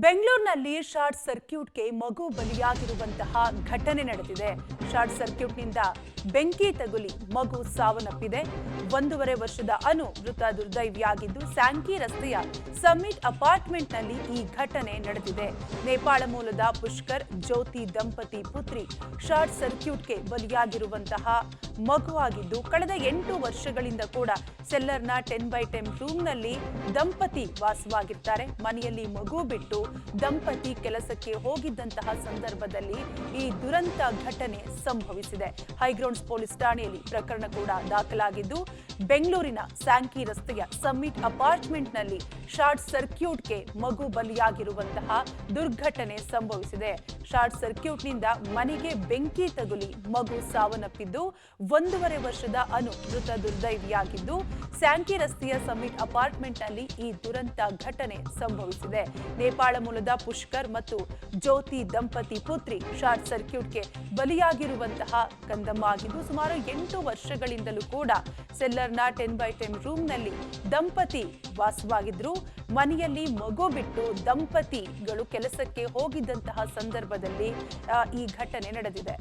ಬೆಂಗಳೂರಿನಲ್ಲಿ ಶಾರ್ಟ್ ಸರ್ಕ್ಯೂಟ್ಗೆ ಮಗು ಬಲಿಯಾಗಿರುವಂತಹ ಘಟನೆ ನಡೆದಿದೆ. ಶಾರ್ಟ್ ಸರ್ಕ್ಯೂಟ್ನಿಂದ ಬೆಂಕಿ ತಗುಲಿ ಮಗು ಸಾವನ್ನಪ್ಪಿದೆ. 1.5 ವರ್ಷದ ಅನು ಮೃತ ದುರ್ದೈವಿಯಾಗಿದ್ದು, ಸ್ಯಾಂಕಿ ರಸ್ತೆಯ ಸಮ್ಮಿಟ್ ಅಪಾರ್ಟ್ಮೆಂಟ್ನಲ್ಲಿ ಈ ಘಟನೆ ನಡೆದಿದೆ. ನೇಪಾಳ ಮೂಲದ ಪುಷ್ಕರ್ ಜ್ಯೋತಿ ದಂಪತಿ ಪುತ್ರಿ ಶಾರ್ಟ್ ಸರ್ಕ್ಯೂಟ್ಗೆ ಬಲಿಯಾಗಿರುವಂತಹ ಮಗುವಾಗಿದ್ದು, ಕಳೆದ 8 ವರ್ಷಗಳಿಂದ ಕೂಡ ಸೆಲ್ಲರ್ನ 10x10 ರೂಮ್ನಲ್ಲಿ ದಂಪತಿ ವಾಸವಾಗಿರ್ತಾರೆ. ಮನೆಯಲ್ಲಿ ಮಗು ಬಿಟ್ಟು ದಂಪತಿ ಕೆಲಸಕ್ಕೆ ಹೋಗಿದ್ದಂತಹ ಸಂದರ್ಭದಲ್ಲಿ ಈ ದುರಂತ ಘಟನೆ ಸಂಭವಿಸಿದೆ. ಹೈಗ್ರೌಂಡ್ಸ್ ಪೊಲೀಸ್ ಠಾಣೆಯಲ್ಲಿ ಪ್ರಕರಣ ಕೂಡ ದಾಖಲಾಗಿದ್ದು, ಬೆಂಗಳೂರಿನ ಸ್ಯಾಂಕಿ ರಸ್ತೆಯ ಸಮ್ಮಿಟ್ ಅಪಾರ್ಟ್ಮೆಂಟ್ನಲ್ಲಿ ಶಾರ್ಟ್ ಸರ್ಕ್ಯೂಟ್ಗೆ ಮಗು ಬಲಿಯಾಗಿರುವಂತಹ ದುರ್ಘಟನೆ ಸಂಭವಿಸಿದೆ. ಶಾರ್ಟ್ ಸರ್ಕ್ಯೂಟ್ನಿಂದ ಮನೆಗೆ ಬೆಂಕಿ ತಗುಲಿ ಮಗು ಸಾವನ್ನಪ್ಪಿದ್ದು, 1.5 ವರ್ಷದ ಅನು ಮೃತ ದುರ್ದೈವಿಯಾಗಿದ್ದು, ಸ್ಯಾಂಕಿ ರಸ್ತೆಯ ಸಮ್ಮಿಟ್ ಅಪಾರ್ಟ್ಮೆಂಟ್ನಲ್ಲಿ ಈ ದುರಂತ ಘಟನೆ ಸಂಭವಿಸಿದೆ. ನೇಪಾಳ ಮೂಲದ ಪುಷ್ಕರ್ ಮತ್ತು ಜ್ಯೋತಿ ದಂಪತಿ ಪುತ್ರಿ ಶಾರ್ಟ್ ಸರ್ಕ್ಯೂಟ್ಗೆ ಬಲಿಯಾಗಿರುವಂತಹ ಕಂದಮ್ಮ ಆಗಿದ್ದು, ಸುಮಾರು 8 ವರ್ಷಗಳಿಂದಲೂ ಕೂಡ ಸೆಲ್ಲರ್ನ 10x10 ರೂಮ್ನಲ್ಲಿ ದಂಪತಿ ವಾಸವಾಗಿದ್ರು. ಮನೆಯಲ್ಲಿ ಮಗು ಬಿಟ್ಟು ದಂಪತಿಗಳು ಕೆಲಸಕ್ಕೆ ಹೋಗಿದ್ದಂತಹ ಸಂದರ್ಭದಲ್ಲಿ ಈ ಘಟನೆ ನಡೆದಿದೆ.